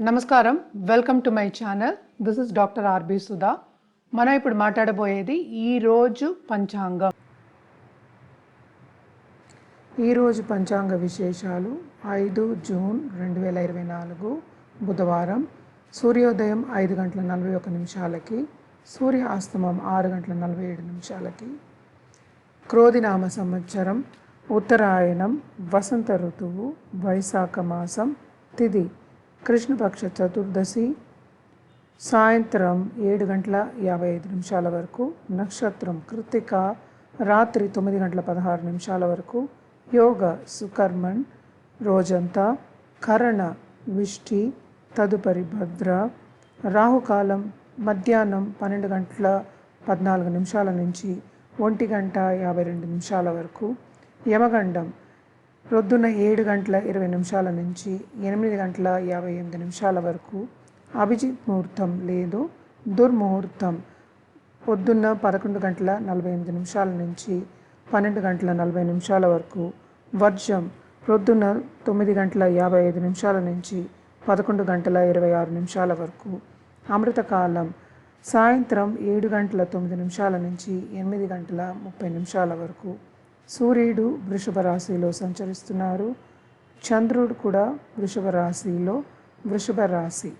నమస్కారం, welcome to my channel. This is doctor RB Sudha. మనం ఇప్పుడు మాట్లాడబోయేది ఈరోజు పంచాంగం. ఈరోజు పంచాంగ విశేషాలు 5 జూన్ 2024 బుధవారం. సూర్యోదయం 5 గంటల 41 నిమిషాలకి, సూర్యాస్తమం 6 గంటల 47 నిమిషాలకి. క్రోధినామ సంవత్సరం, ఉత్తరాయణం, వసంత ఋతువు, వైశాఖ మాసం, తిథి కృష్ణపక్ష చతుర్దశి, సాయంత్రం 7 గంటల 55 నిమిషాల వరకు. నక్షత్రం కృత్తిక, రాత్రి 9 గంటల 16 నిమిషాల వరకు. యోగ సుకర్మణ్, రోజంతా. కరణ విష్టి, తదుపరి భద్ర. రాహుకాలం మధ్యాహ్నం 12 గంటల 14 నిమిషాల నుంచి 1 గంట 52 నిమిషాల వరకు. యమగండం ప్రొద్దున 7 గంటల 20 నిమిషాల నుంచి 8 గంటల 58 నిమిషాల వరకు. అభిజిత్ ముహూర్తం లేదు. దుర్ముహూర్తం పొద్దున్న 11 గంటల 48 నిమిషాల నుంచి 12 గంటల 40 నిమిషాల వరకు. వర్జం ప్రొద్దున 9 గంటల 55 నిమిషాల నుంచి 11 గంటల 26 నిమిషాల వరకు. అమృతకాలం సాయంత్రం 7 గంటల 9 నిమిషాల నుంచి 8 గంటల 30 నిమిషాల వరకు. సూర్యుడు వృషభ రాశిలో సంచరిస్తున్నారు. చంద్రుడు కూడా వృషభ రాశి.